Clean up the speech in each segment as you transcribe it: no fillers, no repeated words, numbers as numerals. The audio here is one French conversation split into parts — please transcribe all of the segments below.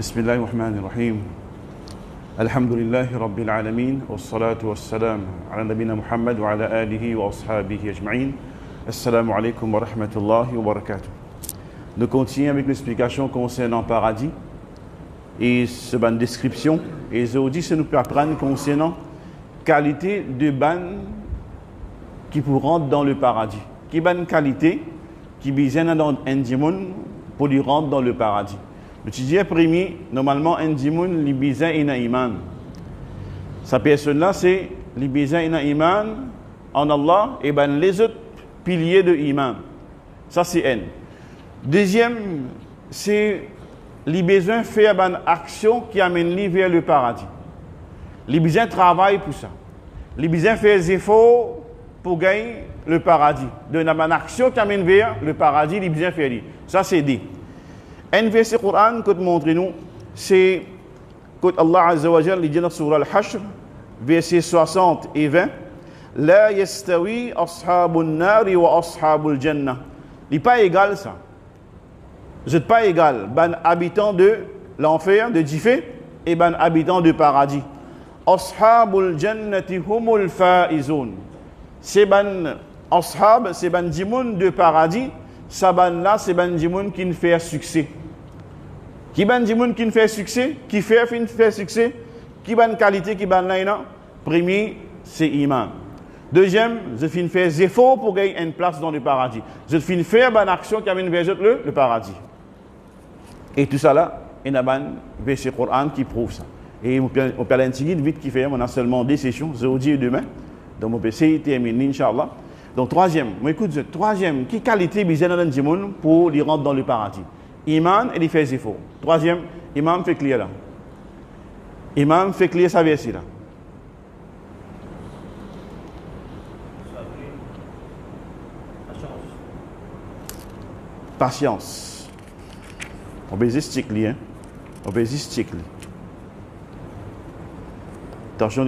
بسم الله الرحمن الرحيم الحمد لله رب العالمين والصلاة والسلام على نبينا محمد وعلى آله وأصحابه أجمعين السلام عليكم ورحمة الله وبركاته. Nous continuons avec l'explication concernant le paradis et ce ban description et aujourd'hui ça nous peut apprendre concernant qualité de ban qui pour rentrer dans le paradis. Qui ban qualité qui besoin dans un dimon pour lui rentrer dans le paradis. Le tidier premier, normalement, un dimoun, li bizan ina iman. Sa personne-là, c'est li bizan ina iman en Allah et ben les autres piliers de iman. Ça, c'est un. Deuxième, c'est li besoin faire une action qui amène lui vers le paradis. Li besoin travail pour ça. Li besoin faire des efforts pour gagner le paradis. Donc, une action qui amène vers le paradis, li besoin faire. Ça, c'est dit. Un verset Coran que montre nous, c'est que Allah Azza wa Jalla dit dans Surah Al-Hashr, verset 60 et 20, La yastawi ashabun nari wa ashabul jannah. Il n'est pas égal ça. Vous n'êtes pas égal. Ben habitant de l'enfer, de Jifé, et ben habitant du paradis. Ashabul jannati humul faizun. C'est ben ashab, c'est ben dimoun de paradis. Ça ben là, c'est ben dimoun qui ne fait succès. Qui ban dimoun qui ne fait succès, qui fait succès, qui ban qualité, qui ban là, premier, c'est iman. Deuxième, je finis faire des efforts pour gagner une place dans le paradis. Je finis faire une action qui amène vers le paradis. Et tout ça là, il y a un verset Coran qui prouve ça. Et on peut aller vite qui fait, on a seulement 2 sessions, aujourd'hui et demain. Donc on peut essayer de terminer, Inch'Allah. Donc troisième, troisième, qui qualité besoin dans le dimoun pour lui rentrer dans le paradis? Iman et il fait des efforts. Troisième, imam fait clair là. Imam fait clair sa verset là. Patience. On peut estiquer lui, hein. On peut estiquer lui. Attention,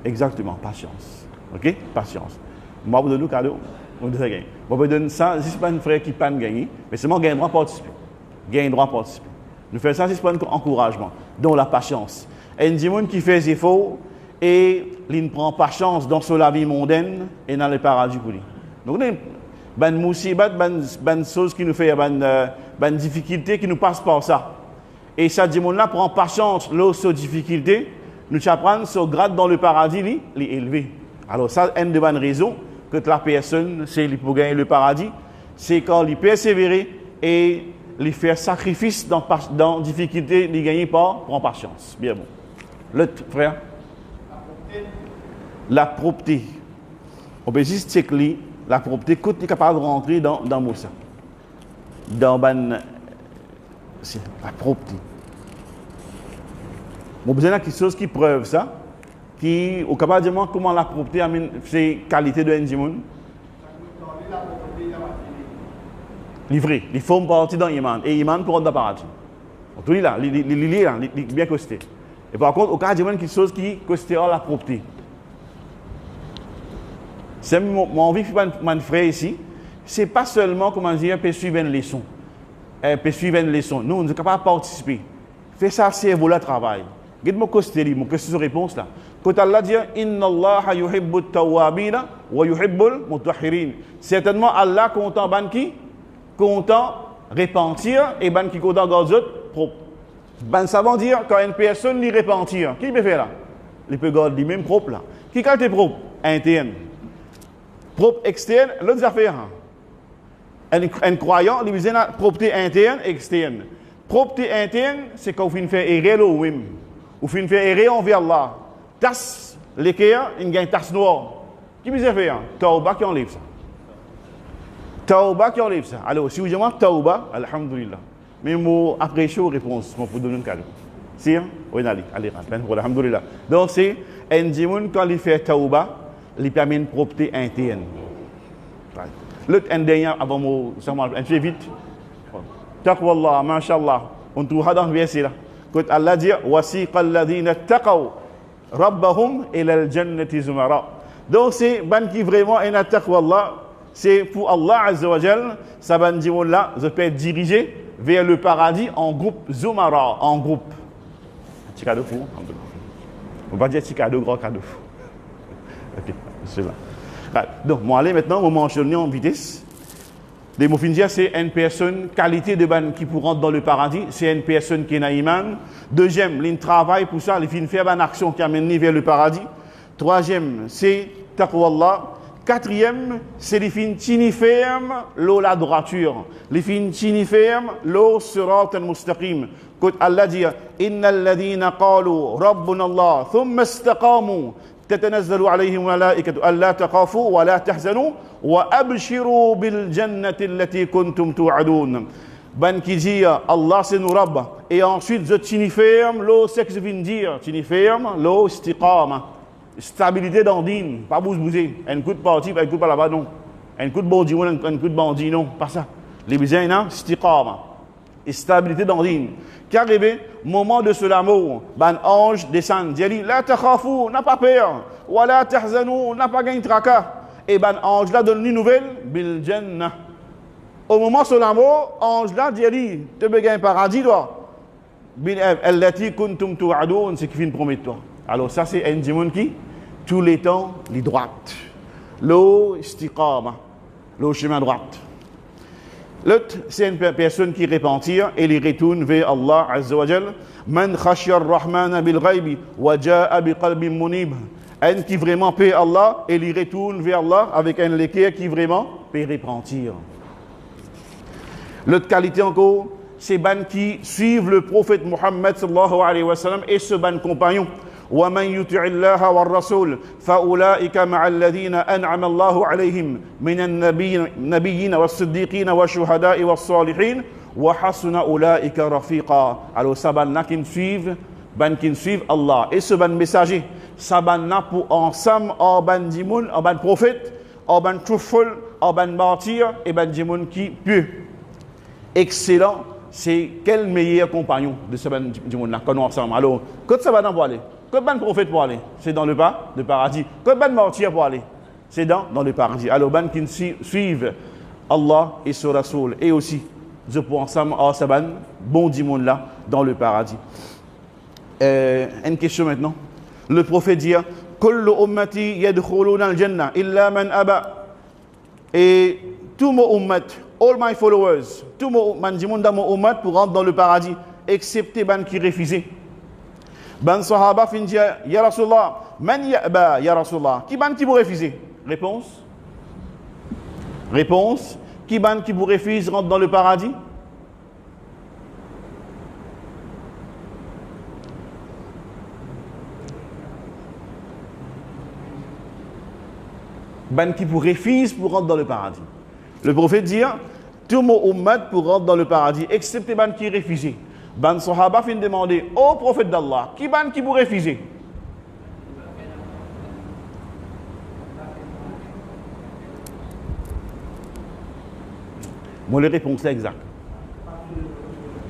exactement, patience. Ok? Patience. Moi, vous donnez le cadeau, on doit gagner. Moi, vous donne ça, c'est pas un frère qui pas gagner, mais c'est moi qui gagne droit participer. Gagne droit participer. Nous faisons ça, c'est pas un encouragement. Donc, la patience. Et un monde qui fait des efforts et il ne prend pas chance dans sa vie mondaine et dans le paradis pour lui. Donc, ben moussibat, ben choses qui nous fait, ben difficulté qui nous passe par ça. Et ça, ce monde-là prend pas chance là sur difficulté, nous apprendre ce grade dans le paradis, il est élevé. Alors, ça, une des bonnes raisons que la personne, c'est pour gagner le paradis, c'est quand il persévérer et il faire sacrifice dans difficulté, il gagner par prend patience. Bien bon. L'autre frère, la propreté. On peut juste checker la propreté, quand tu es capable de rentrer dans Moussa. C'est la propreté. On a besoin de quelque chose qui preuve ça, qui est capable de dire comment la propreté amène ses qualités de Ndimoun. Livré, il faut partir dans Iman. Et Iman pour rentrer dans le paradis. Tout là, il est bien costé. Et par contre, au cas de quelque chose qui costera la propreté. C'est mon envie de faire mon frère ici. C'est pas seulement, comment dire, peut suivre une leçon. Peut suivre une leçon. Nous, on est capable de participer. Fais ça, c'est vous le travail. Regarde-moi costé, mon question réponse là. Quand Allah dit Inna Allah yuhibbu at-tawwabina wa yuhibbu al-mutahhirin. Certainement, Allah content ban qui? Content repentir et ban qui content garder autres propre. Ben ça veut dire quand une personne lui repentir, qui peut faire là? Il peut garder lui-même propre là. Qui quand est propre? Interne. Propre externe, l'autre affaire. Un croyant, il besoin de propreté interne et externe. Propreté interne, c'est quand vous faites errer le wim. Vous faites errer envers Allah. Tasse l'équerre, il gagne tasse noire. Qui peut faire? Tauba qui enlève ça. Tauba qui enlève ça. Alors, si vous dites Tauba, alhamdulillah. Mais moi, après chaud, réponse, moi, pour donner un cadeau. Si, oui, allez, alhamdulillah. Donc, c'est un dimoun, quand il fait Tauba, il permet une propreté interne. L'autre, un dernier, avant moi, un peu vite. Taqwallah, mashallah. On trouve dans le verset là. Quand Allah dit, wasiqa alladhina taqaw rabbahum ila al-jannati zumara. Donc, c'est ban qui vraiment est taqwallah. C'est pour Allah Azza wa Jal, ça va dire là, je peux être dirigé vers le paradis en groupe, Zumara, en groupe. Petit cadeau pour vous. On va dire petit cadeau, grand cadeau. Ok, c'est là. Donc, moi, allez maintenant, on mentionne en vitesse. Les mots dire c'est une personne, qualité de ban qui pour rentrer dans le paradis, c'est une personne qui est iman. Deuxième, il travaille pour ça, il fait faire une action qui amène vers le paradis. Troisième, c'est taqwa. Quatrième, c'est les fins tini ferme, l'eau la droiture. Les fins tini ferme, l'eau sirat al-mustaqim. Quand Allah dit, Inna alladhina qalu rabbuna Allah, thumma istaqamu, تتنزل عليهم الملائكة ألا تخافوا ولا تحزنوا وأبشروا بالجنة التي كنتم توعدون. Ben qui dit Allah c'est nous Rabb et ensuite je tini ferme l'eau c'est que je viens de dire tini ferme l'eau istiqama stabilité dans din pas bouger un coup de parti un coup de là-bas non un coup de bandit un coup de bandit non pas ça les besoins non istiqama stabilité dans din qui arrivé moment de ce l'amour ben ange descend dit la takhafou n'a pas peur wala tahzanu n'a pas gain tracas et ben ange là donne une nouvelle bil jannah. Au moment de l'amour, ange là dit tu veux gagner paradis toi bil allati kuntum tu'adun c'est qui vient promettre toi. Alors ça c'est un diamant qui tous les temps les droites l'eau istiqama l'eau chemin droite. L'autre, c'est une personne qui repentir et il retourne vers Allah Azza wa Jal. Man khashya ar-Rahman bil ghaibi wa jaa bi qalbin munib. Un qui vraiment paie Allah et il retourne vers Allah avec un léquer qui vraiment peut repentir. L'autre qualité encore, c'est ban qui suivent le prophète Muhammad sallallahu alayhi wa sallam et ce ban compagnon. ومن يطع الله والرسول فأولئك مع الذين أنعم الله عليهم من النبيين والصديقين والشهداء والصالحين وحسن أولئك رفيقا. Alors ça ban qui suivent Allah et ce ban messager ça ban pour ensemble en ban dimoun en ban prophète en ban truthful en ban martyr et ban dimoun qui pieux excellent. C'est quel meilleur compagnon de ce ban dimoun là qu'on ensemble. Alors quand ça va dans aller que ban prophète pour aller, c'est dans le paradis. Que ban martyr pour aller, c'est dans le paradis. Alors ban qui suivent Allah et son Rasoul et aussi je pense ensemble à ce ban bon dimanche là dans le paradis. Une question maintenant. Le prophète dit kullu ummati yadkhuluna al-jannah illa man aba. Et tout mon ummat, all my followers, tout mon man dimanche dans mon ummat pour rentrer dans le paradis excepté ban qui refusait. Ben sahaba fin dit ya Rasulullah man ya'ba ya Rasulullah qui ban qui vous refuse réponse qui ban qui vous refuse rentre dans le paradis ban qui vous refuse pour rentrer dans le paradis. Le prophète dit tout mon ummat pour rentrer dans le paradis excepté ban qui refuse. Ben Sahaba fin demander au prophète d'Allah qui ban qui vous refuse. Moi la réponse est exacte.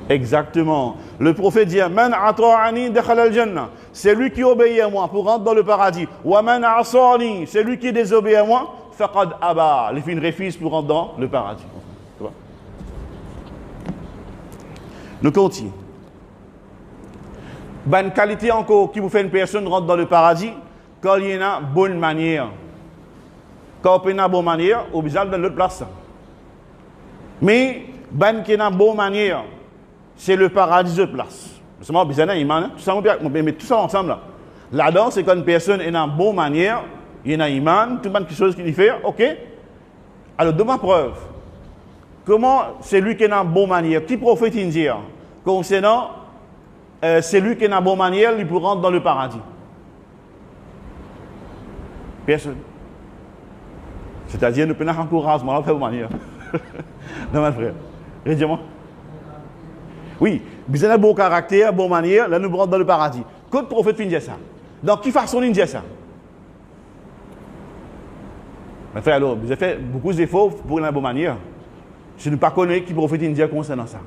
Exactement. Le prophète dit man ata'ani dakhala al-jannah. C'est lui qui obéit à moi pour rentrer dans le paradis. Wa man asani, c'est lui qui désobéit à moi faqad aba. Les fins refusent pour rentrer dans le paradis. Nous continuons. Bonne qualité encore qui vous fait une personne rentre dans le paradis quand il y a une bonne manière. Quand il y a une bonne manière, au bizarre dans l'autre place. Mais bonne qui a une bonne manière, c'est le paradis de place. C'est moi bizarre iman, tout ça mais tout ça ensemble là. Là-dedans, c'est quand une personne est en bonne manière, il y a un iman, tout le monde quelque chose qu'il fait, OK. Alors de ma preuve. Comment c'est lui qui est en bonne manière? Qui prophète dire concernant c'est lui qui est en bonne manière, il peut rentrer dans le paradis? Personne. C'est-à-dire, nous prenons encouragement à faire bonne manière. Non, mon frère. Dis-moi. Oui, vous avez un bon caractère, bonne manière, là nous rentrons dans le paradis. Quand le prophète finit ça? Dans quelle façon il dit ça? Mon frère, alors, vous avez fait beaucoup d'efforts pour une bonne manière. Je ne pas connais qui prophète indien concernant ça.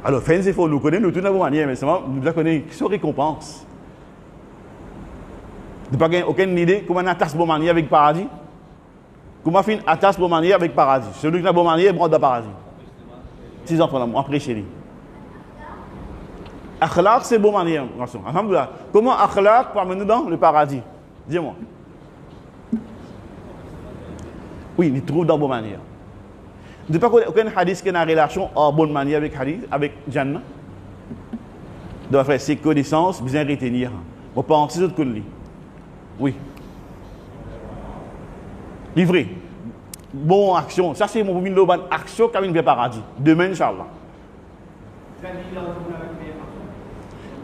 Alors, faites des efforts, nous connaissons, nous, de toute manière, mais seulement, nous devons connaître qui sont récompenses. Nous n'avons pas aucune idée comment on attache bonne manière avec le paradis. Comment on attache bonne manière avec le paradis. Celui qui a bonne manière, il rentre dans le paradis. 6 enfants, on prêche lui. Akhlaq, c'est bonne manière, garçon. Alhamdoulilah. Comment akhlaq peut amener dans le paradis? Dis-moi. Oui, il trouve dans bonne manière. Ne pas aucun hadith qui a une relation en bonne manière avec hadith, avec Jannah. Doit faire ses connaissances, bien retenir. On peut en tirer d'autres que lui. Oui. Livré. Bon action. Ça, c'est mon bonne action qui a une paradis. Demain, Inch'Allah.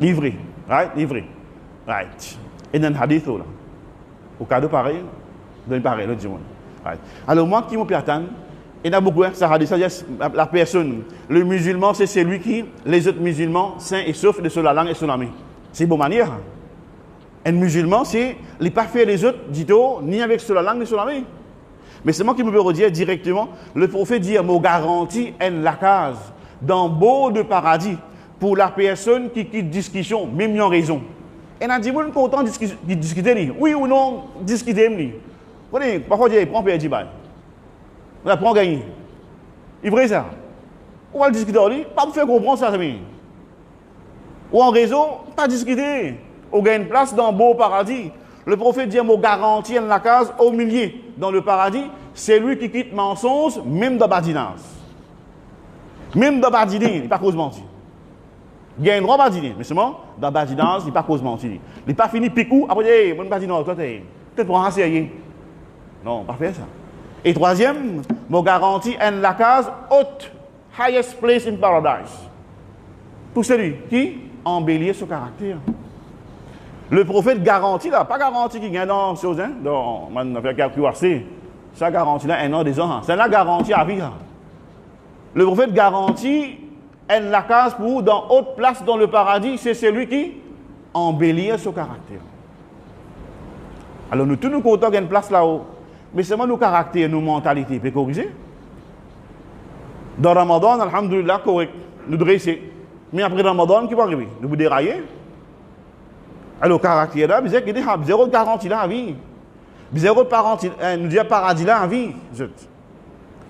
Livré. Right? Livré. Right. Et dans le hadith, là. Au cas de pareil, dans le pareil, le dimanche. Right. Alors, moi qui m'en attendre, il y a beaucoup, ça hadith, la personne, le musulman, c'est celui qui, les autres musulmans, sains et saufs de la langue et son ami. C'est une bonne manière. Un musulman, c'est, il n'est pas fait les autres, dit-on, ni avec la langue ni son ami. Mais c'est moi qui me peux redire directement, le prophète dit, me garantit la case dans beau de paradis pour la personne qui quitte discussion, même en raison. Et on a dit, vous êtes content de discuter, oui ou non, discuter. Parfois, il prend un bail. On apprend à gagner. Il est vrai ça. On va le discuter, pas me faire comprendre ça. Ou en réseau, pas discuter. On gagne une place dans le beau paradis. Le prophète dit, me garantit la case au milieu dans le paradis, c'est lui qui quitte mensonge, même dans badinage. Même dans badinage, il n'est pas cause mentir. Il y a un droit badinage, mais seulement dans badinage, il n'est pas cause mentir. Il n'est pas fini picou, après, mon badinage, toi, peut-être pour un sérieux. Non, pas faire ça. Et troisième, me garantit la case haute, highest place in paradise. Pour celui qui embellit son caractère. Le prophète garantit là, pas garantit qu'il gagne dans choses, hein, dans l'affaire QRC. Ça garantit là 1 an, 2 ans. C'est la garantie à vie. Le prophète garantit la case pour dans haute place dans le paradis, c'est celui qui embellit son caractère. Alors nous tous nous comptons qu'il y a une place là-haut. Mais seulement nos caractères, nos mentalités, peut corriger. Dans Ramadan, alhamdoulilah, correct, nous dresser. Mais après Ramadan, qui va arriver? Nous vous dérailler. Alors, caractère là, il y a zéro garantie là en vie. Zéro paradis là en vie.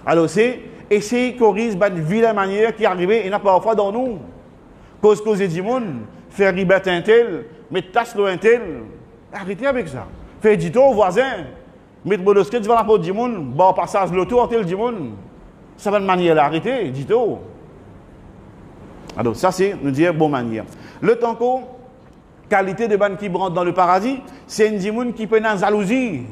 Alors, c'est essayer de corriger de vilaine manière qui arrive et n'a pas parfois dans nous. Cause du monde, faire ribette un tel, mettre tasse un tel. Arrêtez avec ça. Faire du aux voisins. Mettre bolosquet devant la porte du monde, bon passage l'auto en tel du monde. Ça va de manière là, arrêtez, dites-vous. Alors, ça, c'est, nous dire, bonne manière. Le temps qu'on, qualité de ban qui rentre dans le paradis, c'est une dimoun qui peut dans jalousie.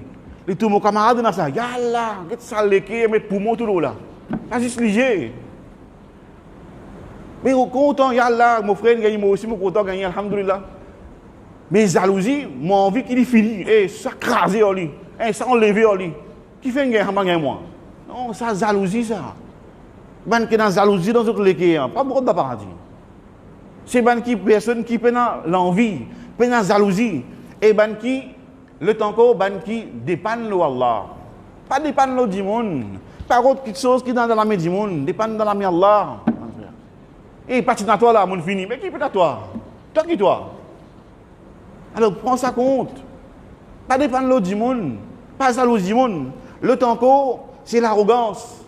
Et tout mon camarade dans ça, yalla, qu'est-ce que ça l'équipe, mettre poumon tout là. Ça juste léger. Mais au content, yalla, mon frère gagne, moi aussi, mon content gagne, alhamdoulilah. Mais jalousie, mon envie qu'il est fini, et ça crasé en lui, et ça enlevé en lui. Qui fait un gagne, moi? Non, ça jalousie, ça. Ban qui est dans jalousie dans notre l'équipe, pas beaucoup de paradis. C'est ban qui personne qui peut l'envie, peut dans jalousie, et ban qui le temps ban qui dépend de Allah. Pas dépend de monde, pas autre chose qui est dans la main du monde, dépend de la main Allah. Et parti dans toi là, mon fini, mais qui peut à toi? Toi qui toi? Alors prends ça compte. Pas dépendre de du monde, pas jalousie du monde. Le temps c'est l'arrogance.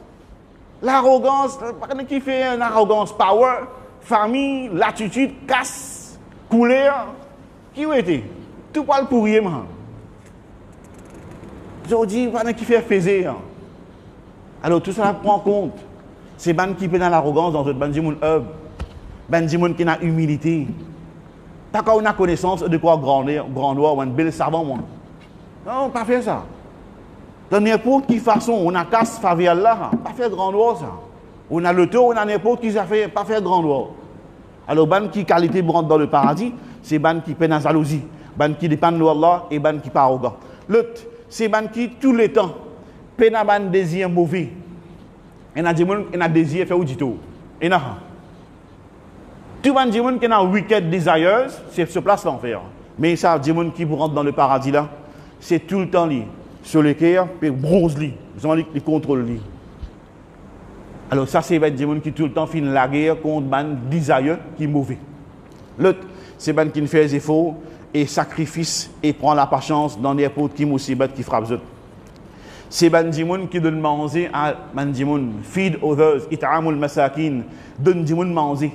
L'arrogance, qui fait une arrogance? Power, famille, l'attitude, casse, couleur. Qui a été? Tout parle pour rien. Je dis, qui fait faiser. Alors tout ça prend compte. C'est ban qui fait dans l'arrogance, dans notre ban du monde hub. Ban du monde qui a humilité. Pas quand on a connaissance de quoi grandoir ou un bel savant, moi. Non, pas faire ça. De n'importe quelle façon, on a casse faveur là, pas faire grandoir ça. On a le taux, on a n'importe qui ça fait, pas faire grandoir. Alors, ban qui qualité rentre dans le paradis, c'est ban qui peine à jalousie, ban qui dépend de Allah et ban qui pas arrogant. L'autre, c'est ban qui tout le temps peine à ban désir mauvais. Et a des gens qui ont désir faire du tout. Et n'a tout ban des gens qui ont wicked desires, c'est se place l'enfer. Mais ça, des gens qui rentrent dans le paradis là, c'est tout le temps lié. Sur le cœur, puis bronze li, ils contrôlent li. Alors ça, c'est des gens qui tout le temps finissent la guerre contre ban desire qui est mauvais. L'autre, c'est ban qui fait des efforts et sacrifice et prend la patience dans n'importe qui musibat qui frappe eux. c'est bandimoun qui donne manger à bandimoun, feed others, it'amul masakin, donne dimoun manger.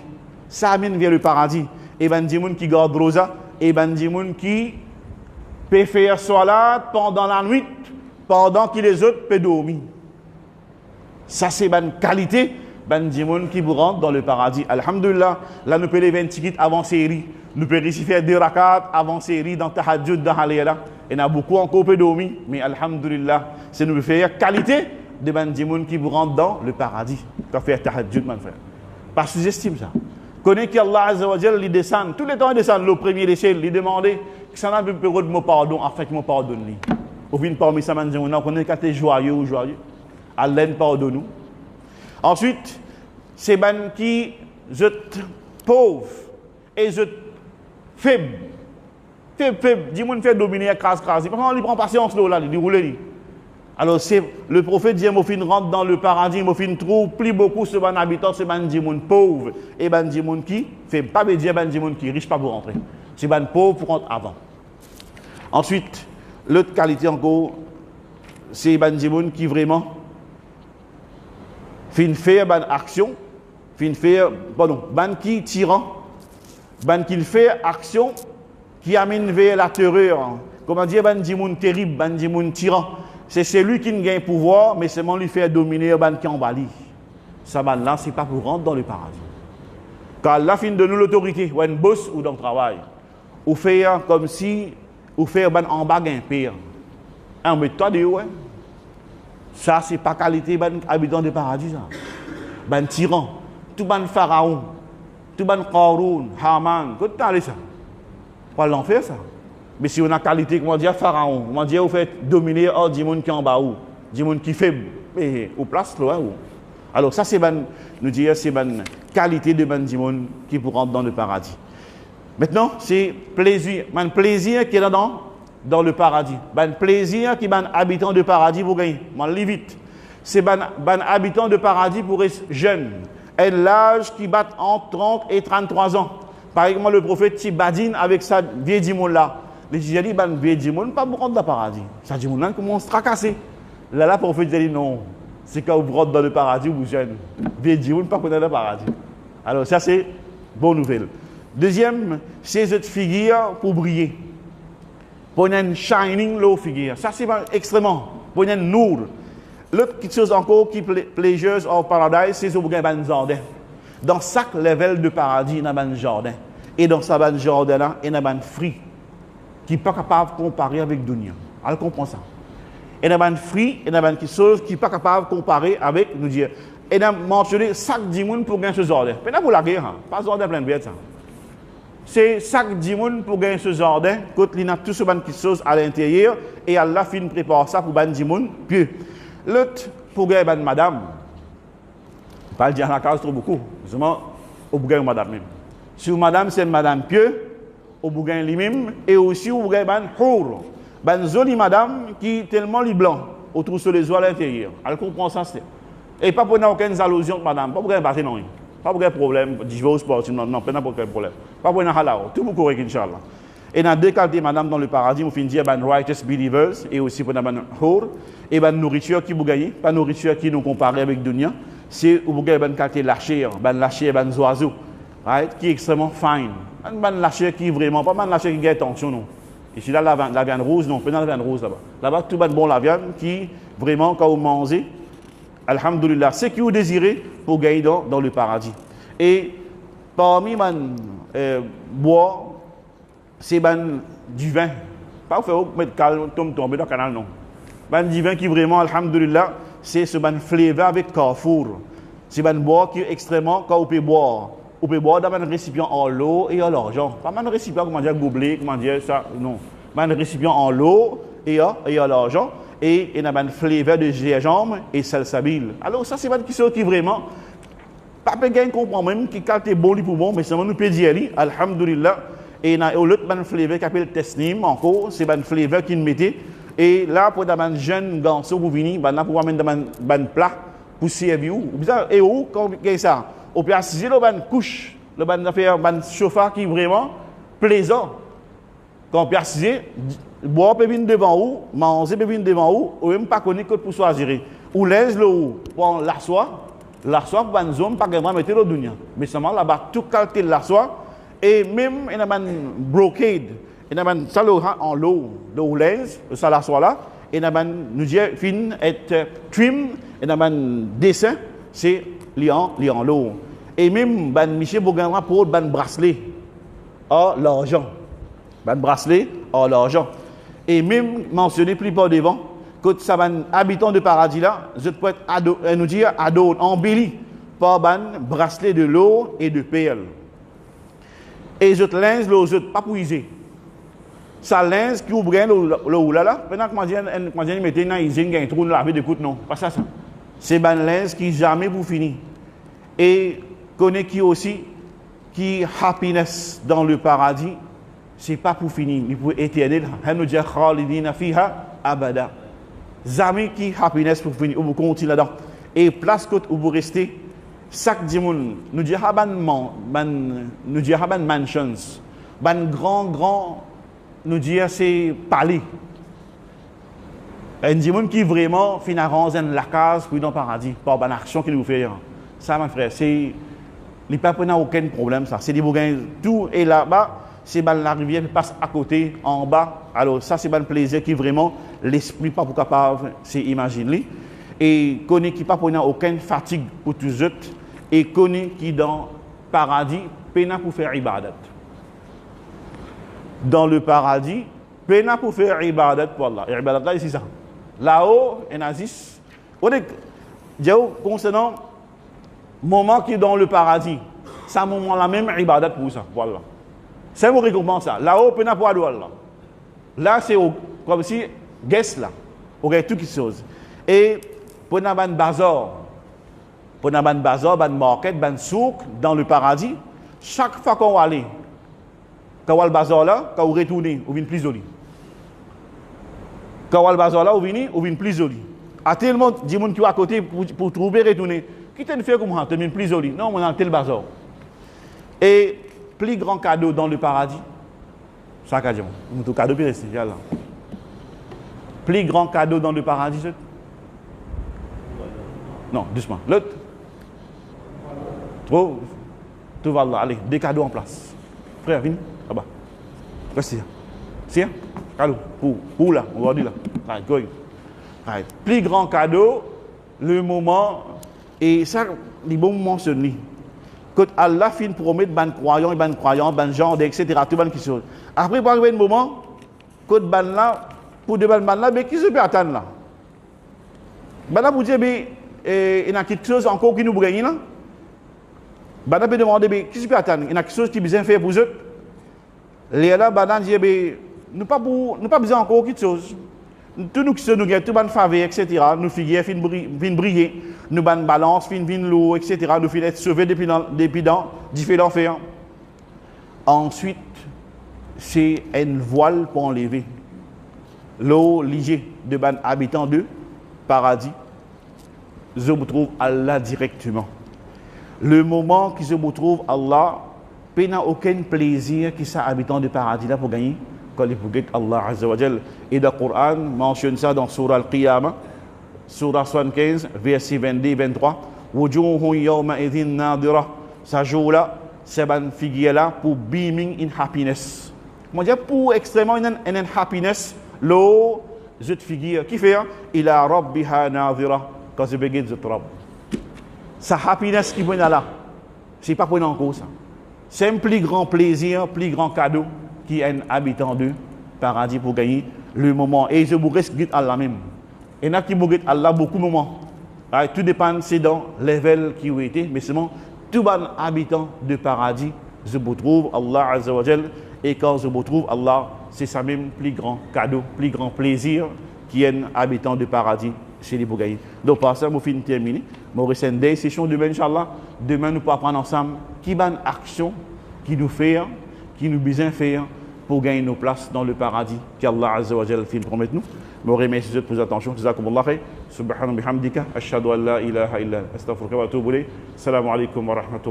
Ça amène vers le paradis. Et bandimoun qui garde rosa, et bandimoun qui peut faire salat pendant la nuit, pendant que les autres peuvent dormir. Ça c'est une qualité, bandimoun qui vous rentre dans le paradis. Alhamdulillah, là nous pouvons les 20 tickets avant série. Nous pouvons réussir faire 2 rakats avant série dans Tahajjud, dans Halayala. Il y en a beaucoup encore qui dormir, mais Alhamdulillah, c'est nous faire qualité de bandimoun qui vous rentre dans le paradis. Quand faire Tahajjud, mon frère. Pas sous-estime ça. Connais qu'Allah Azza wa Jalla, il descend. Tous les temps, il descend le premier échelle, il demande que ça n'a pas de mon pardon, afin que mon pardonne. Au fin parmi ça, on connaît quand tu es joyeux ou joyeux. Allah pardonne-nous. Ensuite, c'est ban qui êtes pauvre et êtes faible. Faible. Dis-moi, fait dominer, crase. Parce qu'on lui prend patience là, il dit rouler. Alors, c'est le prophète dit, Mofin rentre dans le paradis, Mofin trouve plus beaucoup ce ban habitant, c'est ban dimoun pauvre et ban dimoun qui fait pas dire ban dimoun qui riche pas pour rentrer. C'est ban pauvre pour rentrer avant. Ensuite, l'autre qualité encore, c'est ban dimoun qui vraiment fin faire ban action, ban qui tirant, ban qui fait action qui amène vers la terreur. Comment dire ban dimoun terrible, ban dimoun tyran. C'est celui qui ne gagne pouvoir, mais seulement lui faire dominer ban qui en bali. Ça ban là, c'est pas pour rentrer dans le paradis. Car Allah fin de nous l'autorité, ou un boss ou dans le travail, ou faire comme si, ou faire ban en bas gain pire. Un mais toi de ouais. Ça c'est pas qualité ban habitant du paradis ça. Ban tyran, tout ban pharaon, tout ban Qaroun, Haman, qu'est-ce que ça? Pas l'enfer ça. Mais si on a qualité, comment dire, pharaon, comment dire, vous faites dominer hors du monde qui est en bas ou, du monde qui est faible, mais au place loin ou. Alors ça c'est ban, nous dire, c'est ban qualité de ban du monde qui pour rentrer dans le paradis. Maintenant, c'est plaisir, plaisir qui est dans le paradis. Ban plaisir qui ban habitant de paradis pour gagner. M'en lis vite. C'est ban habitant de paradis pour être jeune. Et l'âge qui bat entre 30 et 33 ans. Par exemple, le prophète Tibadine avec sa vieille dimoun là. Les gens disent, vieille dimoun, pas pour rentrer dans le paradis. Ça dimoun là commence à se tracasser. Là, le prophète dit non. C'est quand vous rentrez dans le paradis, vous jeune. Vieille dimoun, pas pour dans le paradis. Alors, ça, c'est bonne nouvelle. Deuxième, c'est cette figure pour briller. Pour une shining low figure. Ça, c'est extrêmement. Pour une nour. L'autre chose encore qui pleasures of paradise, c'est au un jardin. Dans chaque level de paradis, il y a un jardin. Et dans ce jardin-là, il y a un fruit qui n'est pas capable de comparer avec Dunia. Elle comprend ça. Il y a un fruit, il y a quelque chose qui n'est pas capable de comparer avec nous dire. Et il a mentionné chaque dimoun pour gagner ce jardin. Mais là, pour la guerre, pas jardin plein de bêtes. C'est chaque dimoun pour gagner ce jardin, quand il y a tout ce choses à l'intérieur, et Allah fin prépare ça pour ban dimoun pieux. L'autre, pour gagner ban madame, pas le dire à la case trop beaucoup, justement, au bougain madame même. Si madame c'est madame pieux, au bougain lui-même, et aussi au bougain ban hour, ban jolie madame qui est tellement blanc, autour sur les oies à l'intérieur. Elle comprend ça, c'est. Et pas pour aucune allusion de madame, pas pour gagner battre non. Pas pour problème, divorce sportif, non, pas pour problème. Pas pour halal, tout vous correct, Inch'Allah. Et dans deux qualités, madame, dans le paradis, on finit dire ban righteous believers, et aussi pour ban hour, et ban nourriture qui vous gagnez, pas nourriture qui nous compare avec Dunia. C'est où vous avez une qualité lâcher, ban oiseau, right? Qui est extrêmement fine. Ban lâcher qui vraiment, pas ban lâcher qui gagne tension, non. Ici, là, la viande rouge, non, pas la viande rouge là-bas. Là-bas, tout ban bon la viande qui, vraiment, quand vous mangez, alhamdoulilah, c'est que vous désirez pour gagner dans le paradis. Et parmi les bois, c'est du vin. Pas faire mettre calme, tomber dans le canal, non. Du vin qui vraiment, alhamdoulilah, c'est ce flavor avec Carrefour. C'est un bois qui est extrêmement, quand vous pouvez boire. Vous pouvez boire dans un récipient en l'eau et en l'argent. Pas un récipient, comment dire, gobelet, comment dire ça, non. Un récipient en l'eau et en l'argent. Et il y a un flavor de gingembre et salsabil. Alors ça, c'est une question qui vraiment, pas de comprend même, qui quand est bon, pour bon, mais seulement nous peut dire, alhamdoulilah. Et il y a l'autre flavor qui s'appelle Tesnim, encore, c'est un flavor qui nous mettait. Et là, pour un jeune garçon pour venir, là, pour amener un plat pour servir. Et où, quand vous avez ça, on peut assister le ban couche, le ban chauffard qui est vraiment plaisant. quand piacier, boire peut venir devant vous, manger peut venir devant vous, ou même pas connaître que pour choisir. Ou l'aise le ou, pour l'arsoir pour une zone, pas vraiment mettre le dunya. Mais seulement là-bas, tout qualité de l'arsoir, et même, il y a une brocade, il y a une salle en l'eau, de l'aise, ça l'arsoir là, et il y a nous dire, fin, être trim, il y a un dessin, c'est liant l'eau. Et même, Michel Bourgandra pour un bracelet, l'argent. Un bracelet, l'argent. Et même mentionné plus par devant, que ça va habitant de paradis là, je peux être nous dire embelli par un bracelet de l'eau et de perles. Et je linge je pas pour user. Ça linge qui ouvre le là, pendant que moi je mettais dans un trou laver de coupe non, pas ça. C'est un linge qui jamais vous finir. Et connaît qui aussi qui happiness dans le paradis, c'est pas pour finir, mais pour éternel. Nous dit khalidina fiha abada. Jamais qui happiness pour finir, vous continuez là-dedans. Et place que vous restez, chaque dimanche, nous dit mansions, grand, nous dit c'est palais. Un dimanche qui vraiment finira la case pour dans le paradis, par une action qu'il nous fait. Ça, mon frère, c'est. Il n'y a pas aucun problème, ça. C'est des bougains, tout est là-bas, c'est la rivière qui passe à côté, en bas. Alors, ça, c'est un plaisir qui vraiment, l'esprit pas pour capable, c'est imaginer. Et connaît qui pas pour aucune fatigue pour tous autres, et connaît qui dans le paradis, peine pour faire ibadat. Dans le paradis, peine pour faire ibadat pour Allah. Ibadat là, c'est ça. Là-haut, il y a 6. Concernant moment qui est dans le paradis, c'est un moment la même ibadat pour ça. Voilà. C'est mon récompense ça. Là-haut, peine pour Allah. Là, c'est comme si, guest là, il y a toutes les choses. Et pour un bazar, un market, un souk dans le paradis, chaque fois qu'on va aller, quand on va le bazar là, quand on retourne, on vient plus joli. Quand on va le bazar là, on vient plus joli. À tellement de gens qui sont à côté pour trouver retourner. Qui t'a fait comme ça, tu es plus joli. Non, on a tel bazar. Et plus grand cadeau dans le paradis, ça a dit, mon cadeau puis rester là. Plus grand cadeau dans le paradis, non, doucement. L'autre, trop, tout va là. Allez, des cadeaux en place. Frère, viens, là-bas. Reste là. C'est cadeau, pour là, on va dire là. Allez, go. Allez. Plus grand cadeau, le moment. Et ça, les bons moments se lient. Quand Allah finit promettre ban croyants, ban gens, etc. Tout ban qui chose. Après, il va arriver un moment, quand ban là, pour de ban là, mais qui se peut attendre là? Ban là, pour dire, mais il y a quelque chose encore qui nous brille là. Ban là, peut demander, mais qui se peut attendre? Il y a quelque chose qui est besoin de faire pour eux. Les là, ban là, dit, mais nous pas besoin encore quelque chose. Tout nous qui sommes, nous avons tout ban faveur, etc. Nous figures, fin briller. Nous ban balance, fin l'eau, etc. Nous fin être sauvés depuis dans différents faits. Ensuite, c'est une voile pour enlever. L'eau liée de ban habitant de paradis. Je me trouve Allah directement. Le moment que je me trouve Allah, il n'y a aucun plaisir qui soit habitant de paradis là pour gagner. Quand il faut gagner Allah Azza wa Jal. Et le Coran mentionne ça dans Surah Al-Qiyamah. Surah 75, verset 22-23. Wujuhun yawma idhin nadira. Ça joue là, c'est une figure là pour beaming in happiness. Moi, je dis pour extrêmement in happiness, l'eau, cette figure qui fait, il a rabbiha nadira. Quand je begin cette robe. Sa happiness qui vient là, c'est pas pour en cause ça. C'est un plus grand plaisir, plus grand cadeau qui est un habitant de paradis pour gagner le moment. Et je vous reste Allah même. Et il y a qui vous Allah beaucoup de moments. Tout dépend, c'est dans le level qui a été, mais seulement tout bon habitant de paradis, je vous trouve Allah Azza wa Jal. Et quand je vous trouve Allah, c'est ça même plus grand cadeau, plus grand plaisir qui est un habitant de paradis chez les Bougaïs. Donc, par ça, je finis terminé. Je vais faire une session demain, Inch'Allah. Demain, nous pourrons apprendre ensemble qui est une action qui nous fait, qui nous besoin faire pour gagner nos places dans le paradis qu'Allah Azza wa Jal promet nous. Je remercie pour votre attention. Jazakumullah khair. Subhanahu bihamdika. Ashhadu an la ilaha illa anta astaghfiruka wa atubu ilayk. Assalamu alaikum wa rahmatullahi.